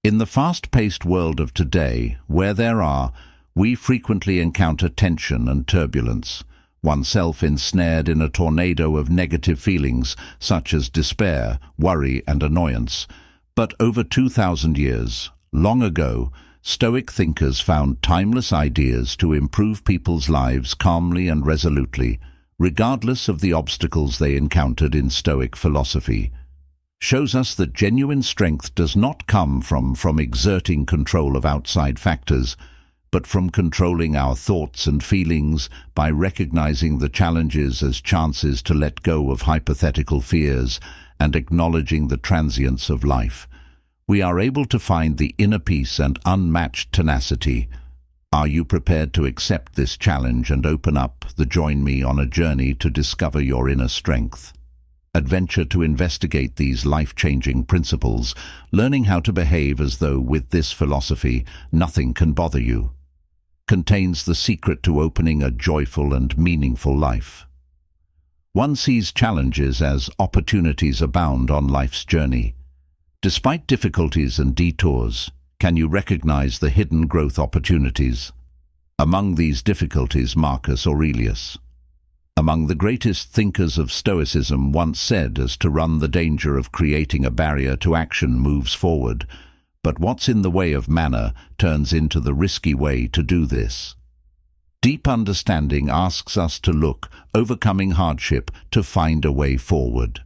In the fast-paced world of today, we frequently encounter tension and turbulence, oneself ensnared in a tornado of negative feelings such as despair, worry, and annoyance. But over 2,000 years, long ago, Stoic thinkers found timeless ideas to improve people's lives calmly and resolutely, regardless of the obstacles they encountered in Stoic philosophy. Shows us that genuine strength does not come from exerting control of outside factors, but from controlling our thoughts and feelings by recognizing the challenges as chances to let go of hypothetical fears and acknowledging the transience of life. We are able to find the inner peace and unmatched tenacity. Are you prepared to accept this challenge and open up join me on a journey to discover your inner strength? Adventure to investigate these life-changing principles, learning how to behave as though with this philosophy nothing can bother you. Contains the secret to opening a joyful and meaningful life. One sees challenges as opportunities abound on life's journey. Despite difficulties and detours, can you recognize the hidden growth opportunities? Among these difficulties, Marcus Aurelius, among the greatest thinkers of Stoicism, once said as to run the danger of creating a barrier to action moves forward, but what's in the way of manner turns into the risky way to do this. Deep understanding asks us to look, overcoming hardship, to find a way forward.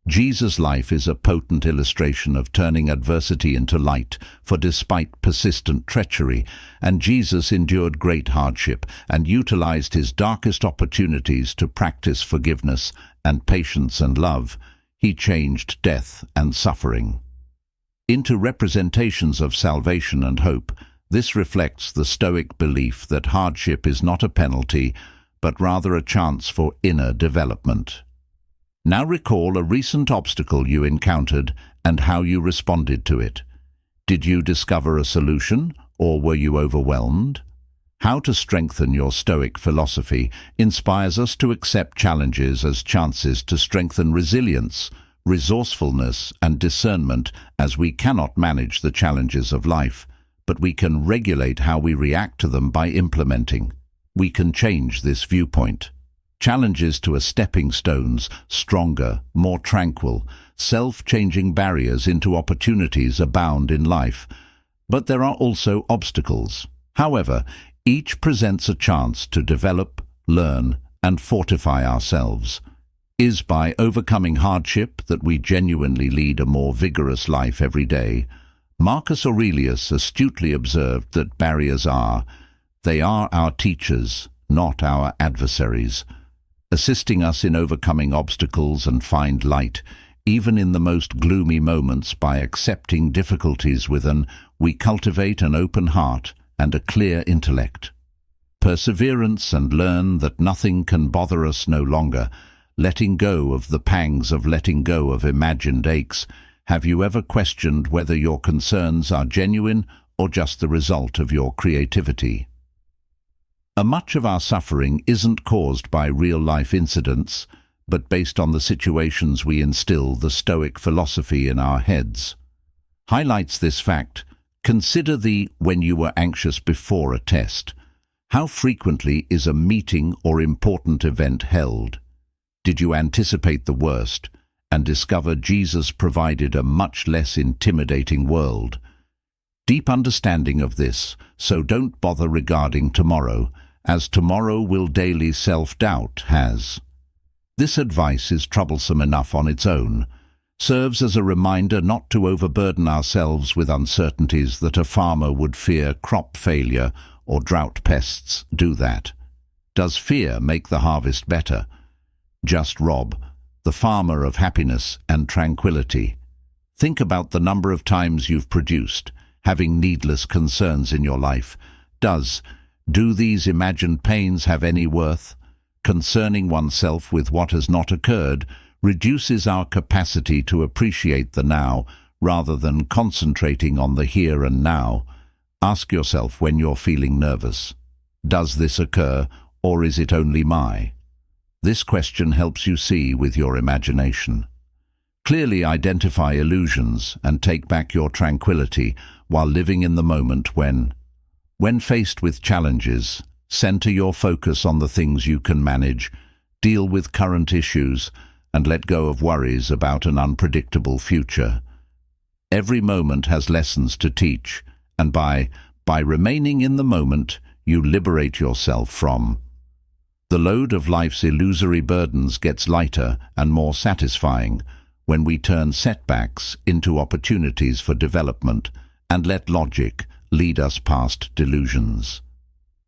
Jesus' life is a potent illustration of turning adversity into light, for despite persistent treachery, and Jesus endured great hardship and utilized his darkest opportunities to practice forgiveness and patience and love, he changed death and suffering into representations of salvation and hope. This reflects the Stoic belief that hardship is not a penalty, but rather a chance for inner development. Now recall a recent obstacle you encountered and how you responded to it. Did you discover a solution, or were you overwhelmed? How to strengthen your Stoic philosophy inspires us to accept challenges as chances to strengthen resilience, resourcefulness, and discernment, as we cannot manage the challenges of life, but we can regulate how we react to them by implementing. We can change this viewpoint. Challenges to us stepping stones, stronger, more tranquil, self-changing barriers into opportunities abound in life. But there are also obstacles. However, each presents a chance to develop, learn, and fortify ourselves. Is by overcoming hardship that we genuinely lead a more vigorous life every day. Marcus Aurelius astutely observed that barriers are our teachers, not our adversaries, assisting us in overcoming obstacles and find light, even in the most gloomy moments. By accepting difficulties we cultivate an open heart and a clear intellect. Perseverance and learn that nothing can bother us no longer, letting go of the pangs of letting go of imagined aches. Have you ever questioned whether your concerns are genuine or just the result of your creativity? Much of our suffering isn't caused by real-life incidents, but based on the situations we instill the Stoic philosophy in our heads. Highlights this fact. Consider when you were anxious before a test. How frequently is a meeting or important event held? Did you anticipate the worst and discover Jesus provided a much less intimidating world? Deep understanding of this, so don't bother regarding tomorrow, as tomorrow will daily self-doubt has. This advice is troublesome enough on its own, serves as a reminder not to overburden ourselves with uncertainties that a farmer would fear crop failure or drought pests do that. Does fear make the harvest better? Just rob the farmer of happiness and tranquility. Think about the number of times you've produced, having needless concerns in your life. Do these imagined pains have any worth? Concerning oneself with what has not occurred reduces our capacity to appreciate the now, rather than concentrating on the here and now. Ask yourself when you're feeling nervous. Does this occur, or is it only my? This question helps you see with your imagination. Clearly identify illusions and take back your tranquility while living in the moment when faced with challenges, center your focus on the things you can manage, deal with current issues, and let go of worries about an unpredictable future. Every moment has lessons to teach, and by remaining in the moment, you liberate yourself from. The load of life's illusory burdens gets lighter and more satisfying when we turn setbacks into opportunities for development and let logic lead us past delusions.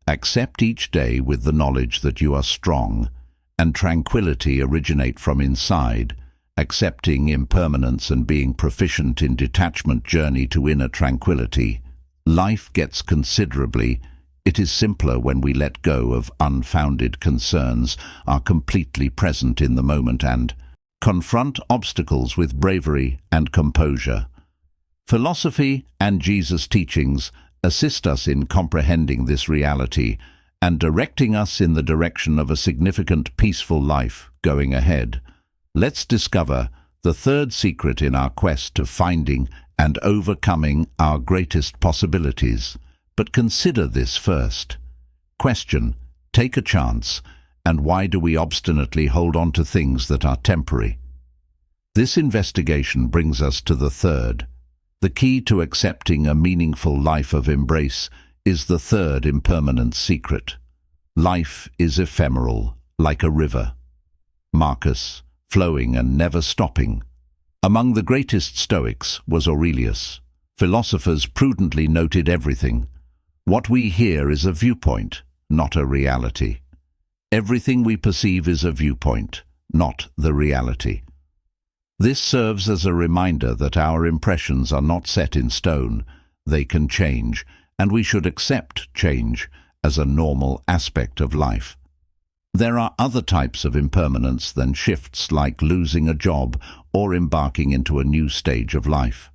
Accept each day with the knowledge that you are strong, and tranquility originate from inside. Accepting impermanence and being proficient in detachment journey to inner tranquility. Life gets considerably. It is simpler when we let go of unfounded concerns, are completely present in the moment, and confront obstacles with bravery and composure. Philosophy and Jesus' teachings assist us in comprehending this reality and directing us in the direction of a significant, peaceful life going ahead. Let's discover the third secret in our quest to finding and overcoming our greatest possibilities. But consider this first. Question: take a chance, and why do we obstinately hold on to things that are temporary? This investigation brings us to the third. The key to accepting a meaningful life of embrace is the third impermanent secret. Life is ephemeral, like a river. Marcus, flowing and never stopping. Among the greatest Stoics was Aurelius. Philosophers prudently noted everything. What we hear is a viewpoint, not a reality. Everything we perceive is a viewpoint, not the reality. This serves as a reminder that our impressions are not set in stone. They can change, and we should accept change as a normal aspect of life. There are other types of impermanence than shifts, like losing a job or embarking into a new stage of life.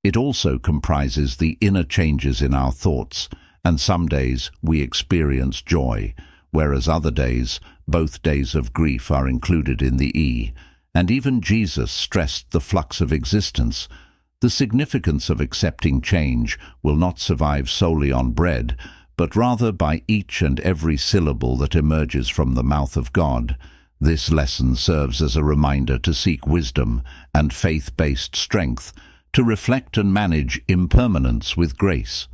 It also comprises the inner changes in our thoughts, and some days we experience joy, whereas other days, both days of grief, are included in the E. And even Jesus stressed the flux of existence. The significance of accepting change will not survive solely on bread, but rather by each and every syllable that emerges from the mouth of God. This lesson serves as a reminder to seek wisdom and faith-based strength, to reflect and manage impermanence with grace.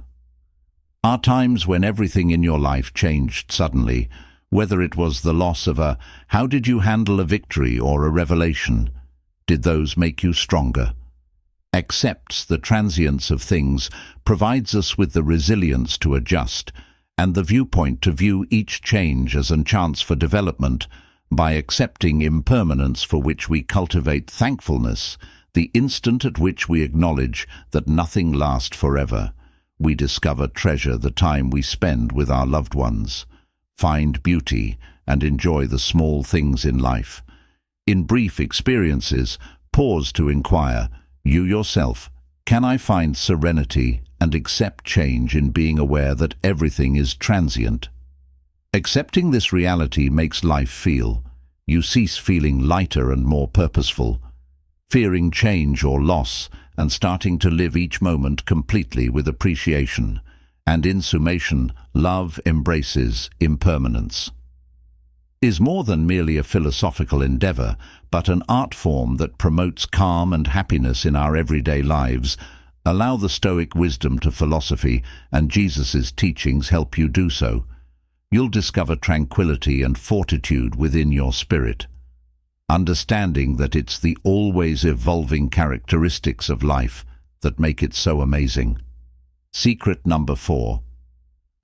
Are times when everything in your life changed suddenly, whether it was the loss of a how did you handle a victory or a revelation? Did those make you stronger? Accepts the transience of things, provides us with the resilience to adjust, and the viewpoint to view each change as a chance for development. By accepting impermanence, for which we cultivate thankfulness, the instant at which we acknowledge that nothing lasts forever, we discover treasure the time we spend with our loved ones, find beauty, and enjoy the small things in life. In brief experiences, pause to inquire, you yourself, can I find serenity and accept change in being aware that everything is transient? Accepting this reality makes life feel. You cease feeling lighter and more purposeful, fearing change or loss, and starting to live each moment completely with appreciation. And in summation, love embraces impermanence. Is more than merely a philosophical endeavor, but an art form that promotes calm and happiness in our everyday lives. Allow the Stoic wisdom to philosophy, and Jesus' teachings help you do so. You'll discover tranquility and fortitude within your spirit, understanding that it's the always evolving characteristics of life that make it so amazing. Secret number 4.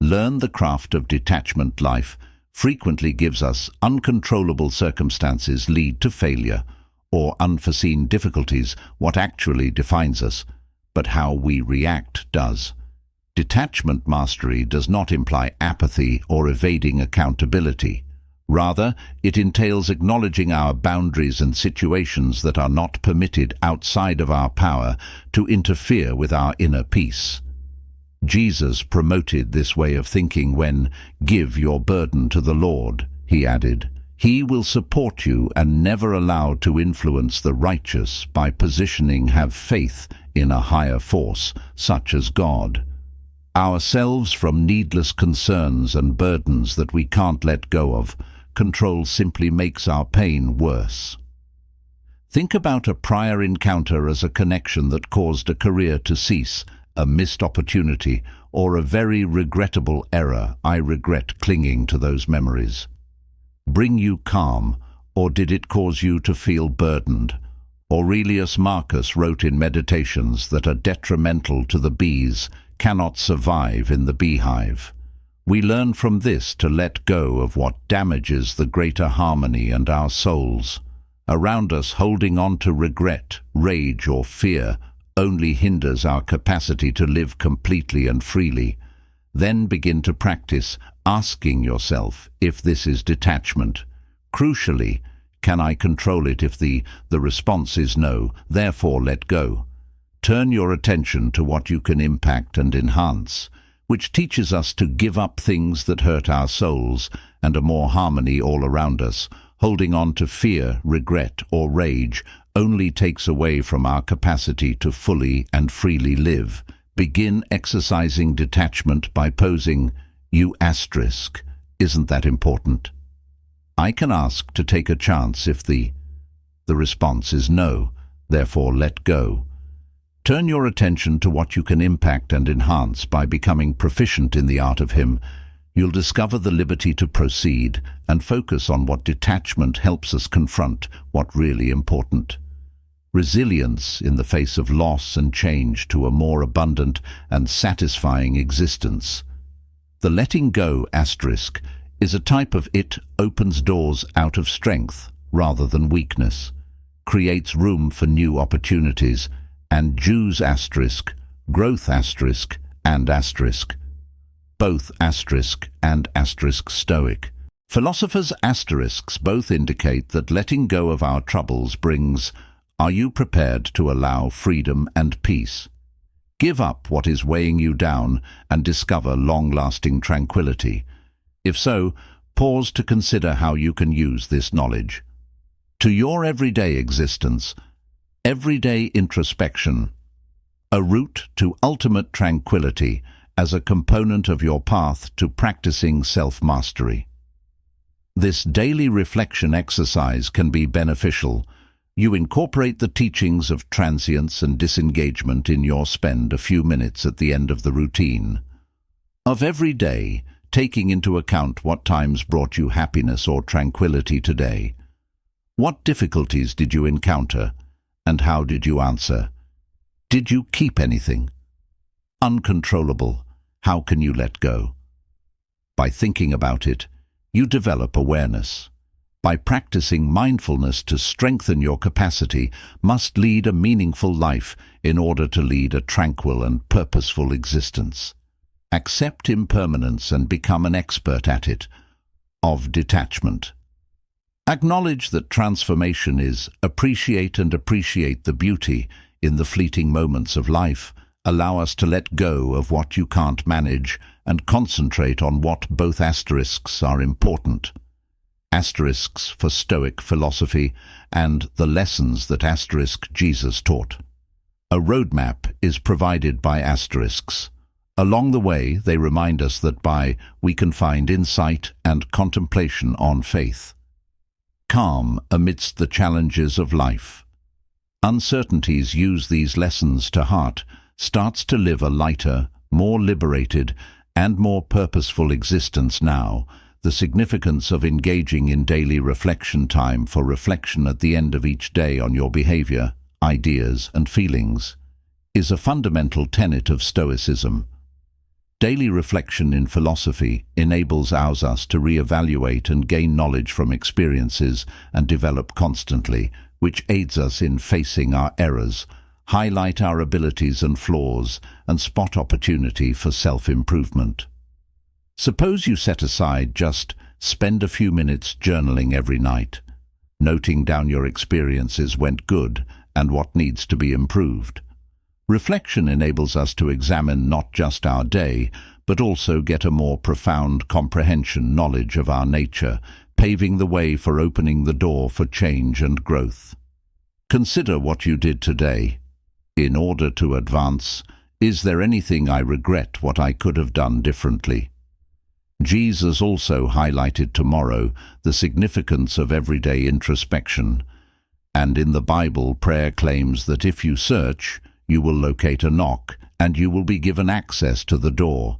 Learn the craft of detachment. Life frequently gives us uncontrollable circumstances lead to failure or unforeseen difficulties. What actually defines us, but how we react does. Detachment mastery does not imply apathy or evading accountability. Rather, it entails acknowledging our boundaries and situations that are not permitted outside of our power to interfere with our inner peace. Jesus promoted this way of thinking when, "Give your burden to the Lord," he added. He will support you and never allow to influence the righteous by positioning have faith in a higher force, such as God. Ourselves from needless concerns and burdens that we can't let go of. Control simply makes our pain worse. Think about a prior encounter as a connection that caused a career to cease, a missed opportunity, or a very regrettable error. I regret clinging to those memories. Bring you calm, or did it cause you to feel burdened? Aurelius Marcus wrote in Meditations that are detrimental to the bees cannot survive in the beehive. We learn from this to let go of what damages the greater harmony and our souls. Around us, holding on to regret, rage, or fear only hinders our capacity to live completely and freely. Then begin to practice asking yourself if this is detachment. Crucially, can I control it? If the response is no, therefore let go. Turn your attention to what you can impact and enhance, which teaches us to give up things that hurt our souls and a more harmony all around us. Holding on to fear, regret, or rage only takes away from our capacity to fully and freely live. Begin exercising detachment by posing, "You asterisk, isn't that important?" I can ask to take a chance if the response is no, therefore let go. Turn your attention to what you can impact and enhance by becoming proficient in the art of him. You'll discover the liberty to proceed and focus on what detachment helps us confront what really important. Resilience in the face of loss and change to a more abundant and satisfying existence. The letting go asterisk is a type of it opens doors out of strength rather than weakness, creates room for new opportunities, and Jews asterisk, growth asterisk, and asterisk. Both asterisk and asterisk Stoic. Philosophers' asterisks both indicate that letting go of our troubles brings, are you prepared to allow freedom and peace? Give up what is weighing you down and discover long-lasting tranquility. If so, pause to consider how you can use this knowledge. To your everyday existence, everyday introspection, a route to ultimate tranquility as a component of your path to practicing self-mastery. This daily reflection exercise can be beneficial. You incorporate the teachings of transience and disengagement in your spend a few minutes at the end of the routine of every day, taking into account what times brought you happiness or tranquility today. What difficulties did you encounter, and how did you answer? Did you keep anything? Uncontrollable, how can you let go? By thinking about it, you develop awareness. By practicing mindfulness to strengthen your capacity, must lead a meaningful life in order to lead a tranquil and purposeful existence. Accept impermanence and become an expert at it. Of detachment. Acknowledge that transformation is appreciate the beauty in the fleeting moments of life. Allow us to let go of what you can't manage and concentrate on what both asterisks are important. Asterisks for Stoic philosophy and the lessons that asterisk Jesus taught. A roadmap is provided by asterisks. Along the way, they remind us that we can find insight and contemplation on faith. Calm amidst the challenges of life. Uncertainties use these lessons to heart, starts to live a lighter, more liberated, and more purposeful existence now. The significance of engaging in daily reflection time for reflection at the end of each day on your behavior, ideas, and feelings is a fundamental tenet of Stoicism. Daily reflection in philosophy enables us to reevaluate and gain knowledge from experiences and develop constantly, which aids us in facing our errors, highlight our abilities and flaws, and spot opportunity for self-improvement. Suppose you set aside spend a few minutes journaling every night, noting down your experiences went good and what needs to be improved. Reflection enables us to examine not just our day, but also get a more profound knowledge of our nature, paving the way for opening the door for change and growth. Consider what you did today. In order to advance, is there anything I regret what I could have done differently? Jesus also highlighted tomorrow the significance of everyday introspection, and in the Bible prayer claims that if you search, you will locate a knock, and you will be given access to the door.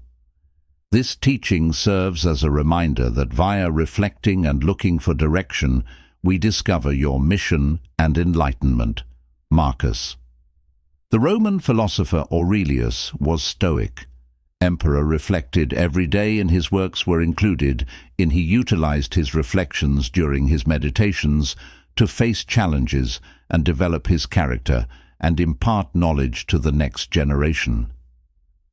This teaching serves as a reminder that via reflecting and looking for direction, we discover your mission and enlightenment. Marcus. The Roman philosopher Aurelius was Stoic. Emperor reflected every day, and his works were included in he utilized his reflections during his meditations to face challenges and develop his character and impart knowledge to the next generation.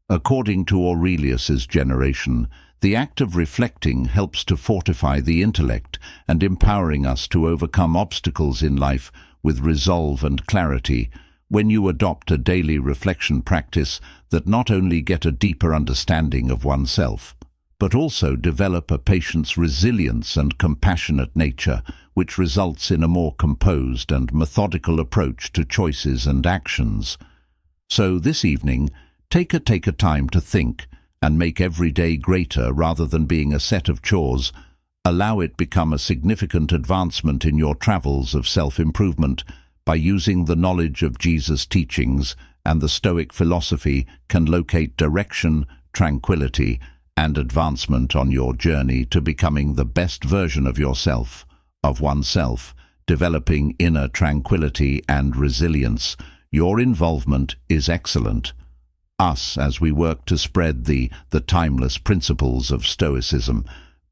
According to Aurelius's generation, the act of reflecting helps to fortify the intellect and empowering us to overcome obstacles in life with resolve and clarity. When you adopt a daily reflection practice that not only get a deeper understanding of oneself, but also develop a patient's resilience and compassionate nature, which results in a more composed and methodical approach to choices and actions. So this evening, take a time to think and make every day greater rather than being a set of chores. Allow it become a significant advancement in your travels of self-improvement. By using the knowledge of Jesus' teachings and the Stoic philosophy can locate direction, tranquility, and advancement on your journey to becoming the best version of yourself, of oneself, developing inner tranquility and resilience. Your involvement is excellent. Us as we work to spread the timeless principles of Stoicism.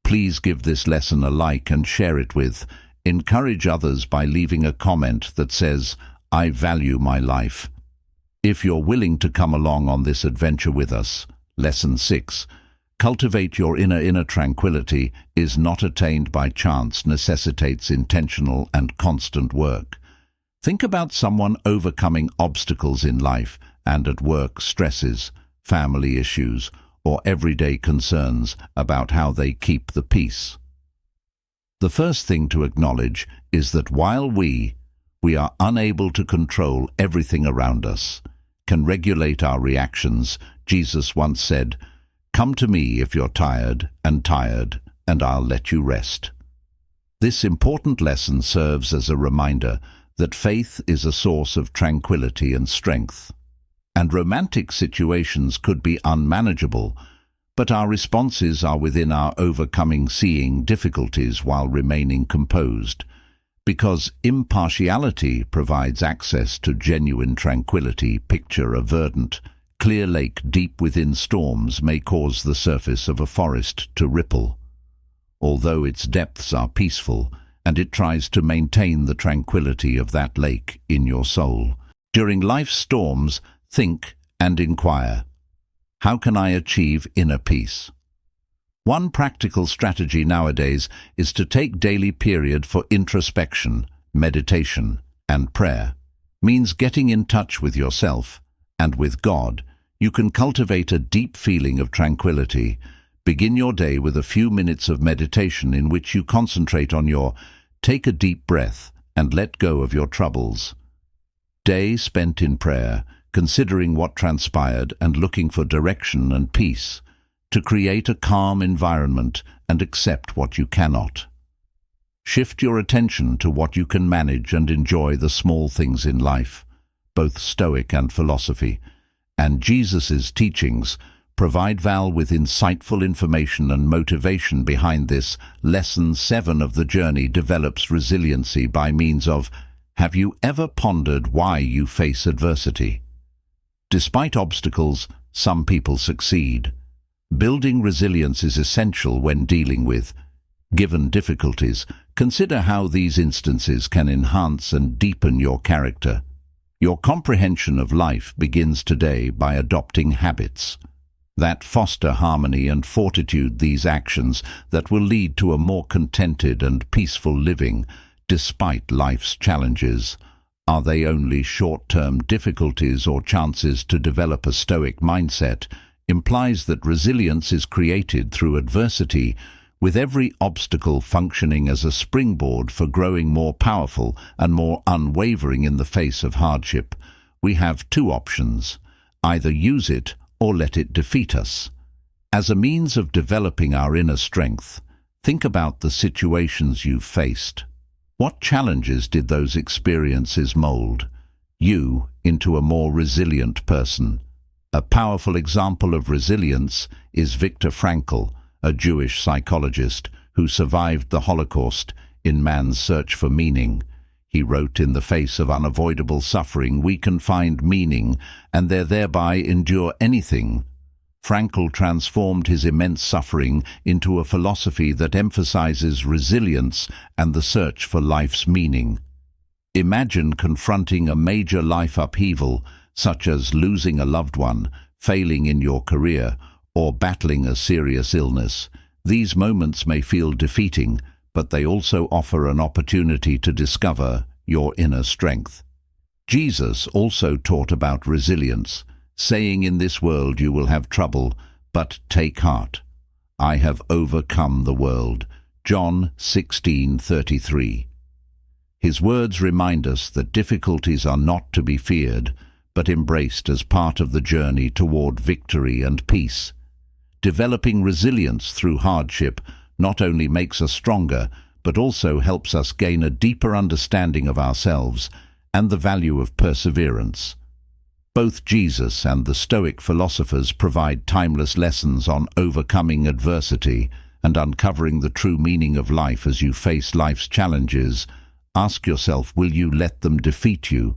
Please give this lesson a like and share it with. Encourage others by leaving a comment that says, "I value my life." If you're willing to come along on this adventure with us, Lesson 6, cultivate your inner tranquility is not attained by chance, necessitates intentional and constant work. Think about someone overcoming obstacles in life and at work, stresses, family issues, or everyday concerns about how they keep the peace. The first thing to acknowledge is that while we are unable to control everything around us, can regulate our reactions, Jesus once said, "Come to me if you're tired, and I'll let you rest." This important lesson serves as a reminder that faith is a source of tranquility and strength. And romantic situations could be unmanageable, but our responses are within our overcoming seeing difficulties while remaining composed, because impartiality provides access to genuine tranquility. Picture a verdant, clear lake deep within storms may cause the surface of a forest to ripple, although its depths are peaceful, and it tries to maintain the tranquility of that lake in your soul. During life's storms, think and inquire. How can I achieve inner peace? One practical strategy nowadays is to take daily period for introspection, meditation, and prayer. Means getting in touch with yourself and with God. You can cultivate a deep feeling of tranquility. Begin your day with a few minutes of meditation in which you concentrate on take a deep breath and let go of your troubles. Day spent in prayer, considering what transpired and looking for direction and peace, to create a calm environment and accept what you cannot. Shift your attention to what you can manage and enjoy the small things in life. Both Stoic and philosophy and Jesus's teachings provide Val with insightful information and motivation behind this. Lesson 7 of the journey develops resiliency by means of, have you ever pondered why you face adversity? Despite obstacles, some people succeed. Building resilience is essential when dealing with given difficulties. Consider how these instances can enhance and deepen your character. Your comprehension of life begins today by adopting habits that foster harmony and fortitude. These actions that will lead to a more contented and peaceful living despite life's challenges. Are they only short-term difficulties or chances to develop a Stoic mindset? Implies that resilience is created through adversity, with every obstacle functioning as a springboard for growing more powerful and more unwavering in the face of hardship. We have two options: either use it or let it defeat us. As a means of developing our inner strength, think about the situations you've faced. What challenges did those experiences mold you into a more resilient person? A powerful example of resilience is Viktor Frankl, a Jewish psychologist who survived the Holocaust in Man's Search for Meaning. He wrote, "In the face of unavoidable suffering, we can find meaning, and thereby endure anything." Frankl transformed his immense suffering into a philosophy that emphasizes resilience and the search for life's meaning. Imagine confronting a major life upheaval, such as losing a loved one, failing in your career, or battling a serious illness. These moments may feel defeating, but they also offer an opportunity to discover your inner strength. Jesus also taught about resilience, saying, "In this world you will have trouble, but take heart. I have overcome the world." John 16:33. His words remind us that difficulties are not to be feared, but embraced as part of the journey toward victory and peace. Developing resilience through hardship not only makes us stronger, but also helps us gain a deeper understanding of ourselves and the value of perseverance. Both Jesus and the Stoic philosophers provide timeless lessons on overcoming adversity and uncovering the true meaning of life. As you face life's challenges, ask yourself, will you let them defeat you,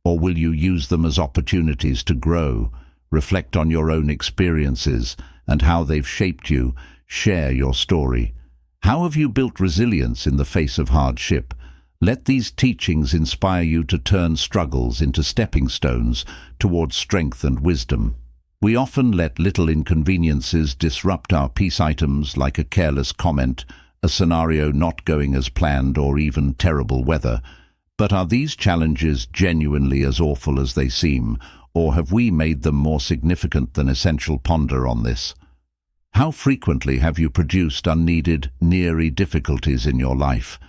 or will you use them as opportunities to grow? Reflect on your own experiences and how they've shaped you. Share your story. How have you built resilience in the face of hardship? Let these teachings inspire you to turn struggles into stepping stones towards strength and wisdom. We often let little inconveniences disrupt our peace items, like a careless comment, a scenario not going as planned, or even terrible weather. But are these challenges genuinely as awful as they seem, or have we made them more significant than essential? Ponder on this. How frequently have you produced unneeded, near difficulties in your life?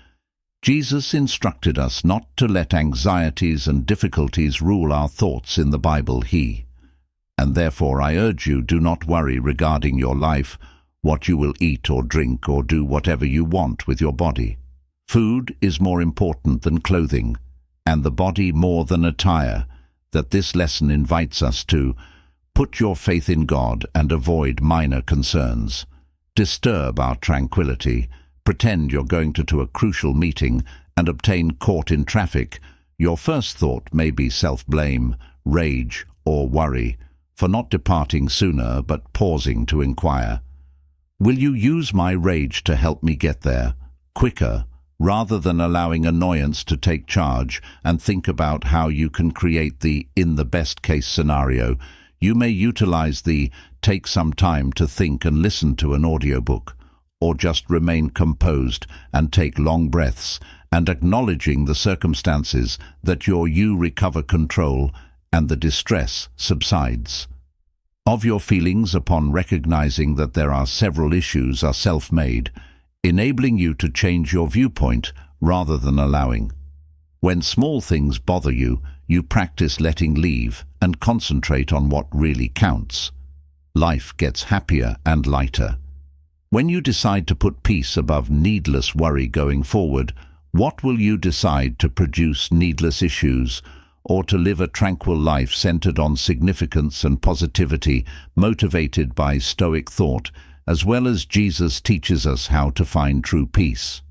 Jesus instructed us not to let anxieties and difficulties rule our thoughts in the Bible. And therefore I urge you, do not worry regarding your life, what you will eat or drink, or do whatever you want with your body. Food is more important than clothing, and the body more than attire. That this lesson invites us to put your faith in God and avoid minor concerns. Disturb our tranquility. Pretend you're going to a crucial meeting and obtain caught in traffic. Your first thought may be self-blame, rage, or worry for not departing sooner, but pausing to inquire, will you use my rage to help me get there quicker, rather than allowing annoyance to take charge? And think about how you can create the "in the best case" scenario. You may utilize the "take some time to think and listen to an audiobook," or just remain composed and take long breaths, and acknowledging the circumstances that you recover control and the distress subsides. Of your feelings upon recognizing that there are several issues are self-made, enabling you to change your viewpoint rather than allowing. When small things bother you, you practice letting leave and concentrate on what really counts. Life gets happier and lighter. When you decide to put peace above needless worry going forward, what will you decide to produce needless issues, or to live a tranquil life centered on significance and positivity, motivated by Stoic thought, as well as Jesus teaches us how to find true peace?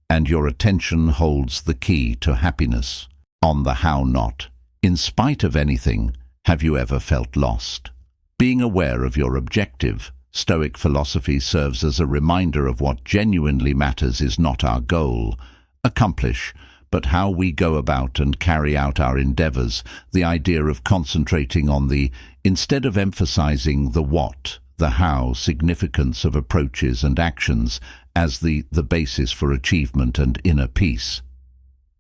And your attention holds the key to happiness. On the how not. In spite of anything, have you ever felt lost? Being aware of your objective, Stoic philosophy serves as a reminder of what genuinely matters is not our goal, accomplish, but how we go about and carry out our endeavors. The idea of concentrating on the, instead of emphasizing the what, the how significance of approaches and actions as the basis for achievement and inner peace.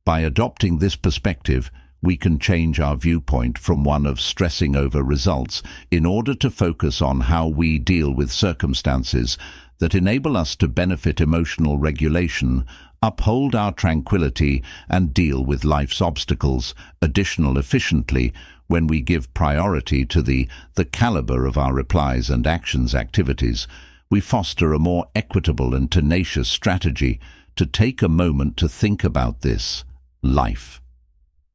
By adopting this perspective, we can change our viewpoint from one of stressing over results in order to focus on how we deal with circumstances that enable us to benefit emotional regulation, uphold our tranquility, and deal with life's obstacles efficiently when we give priority to the caliber of our replies and activities. We foster a more equitable and tenacious strategy to take a moment to think about this. Life.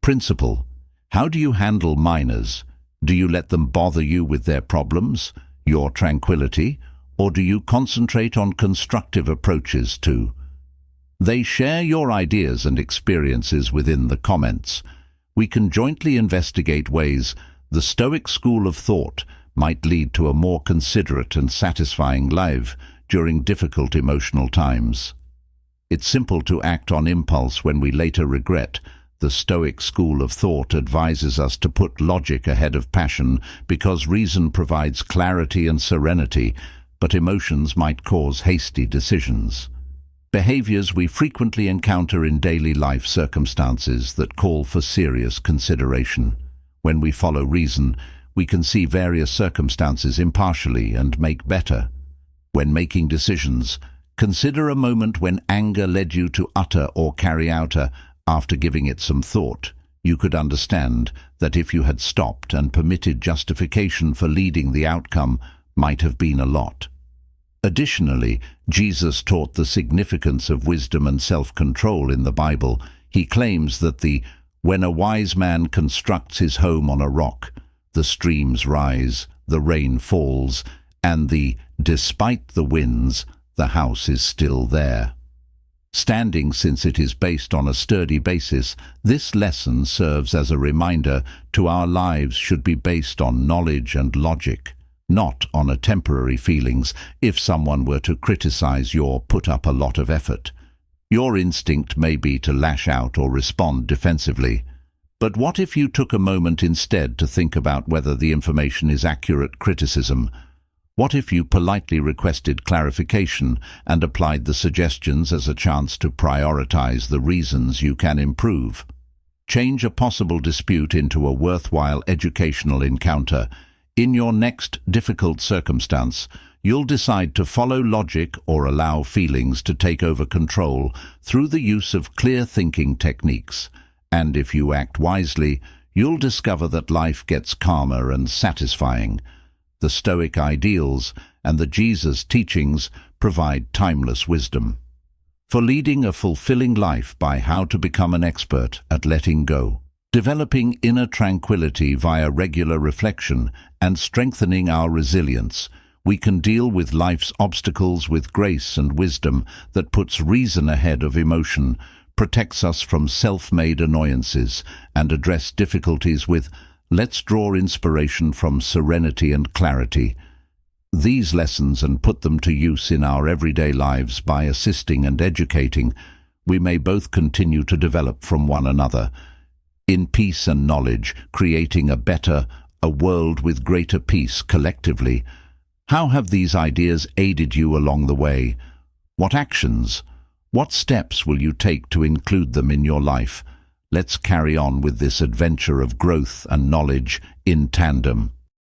Principle. How do you handle minors? Do you let them bother you with their problems, your tranquility, or do you concentrate on constructive approaches to? They share your ideas and experiences within the comments. We can jointly investigate ways the Stoic school of thought might lead to a more considerate and satisfying life during difficult emotional times. It's simple to act on impulse when we later regret. The Stoic school of thought advises us to put logic ahead of passion because reason provides clarity and serenity, but emotions might cause hasty decisions. Behaviors we frequently encounter in daily life circumstances that call for serious consideration. When we follow reason, we can see various circumstances impartially and make better. When making decisions, consider a moment when anger led you to utter or carry out after giving it some thought. You could understand that if you had stopped and permitted justification for leading, the outcome might have been a lot. Additionally, Jesus taught the significance of wisdom and self-control in the Bible. He claims that when a wise man constructs his home on a rock, the streams rise, the rain falls, and despite the winds, the house is still there. Standing, since it is based on a sturdy basis, this lesson serves as a reminder to our lives should be based on knowledge and logic, not on a temporary feelings. If someone were to criticize your put up a lot of effort, your instinct may be to lash out or respond defensively. But what if you took a moment instead to think about whether the information is accurate criticism? What if you politely requested clarification and applied the suggestions as a chance to prioritize the reasons you can improve? Change a possible dispute into a worthwhile educational encounter. In your next difficult circumstance, you'll decide to follow logic or allow feelings to take over control through the use of clear thinking techniques. And if you act wisely, you'll discover that life gets calmer and satisfying. The Stoic ideals and the Jesus teachings provide timeless wisdom for leading a fulfilling life by how to become an expert at letting go, developing inner tranquility via regular reflection, and strengthening our resilience. We can deal with life's obstacles with grace and wisdom that puts reason ahead of emotion, protects us from self-made annoyances, and address difficulties with let's draw inspiration from serenity and clarity. These lessons and put them to use in our everyday lives by assisting and educating. We may both continue to develop from one another in peace and knowledge, creating a world with greater peace collectively. How have these ideas aided you along the way? What actions, what steps will you take to include them in your life? Let's carry on with this adventure of growth and knowledge in tandem.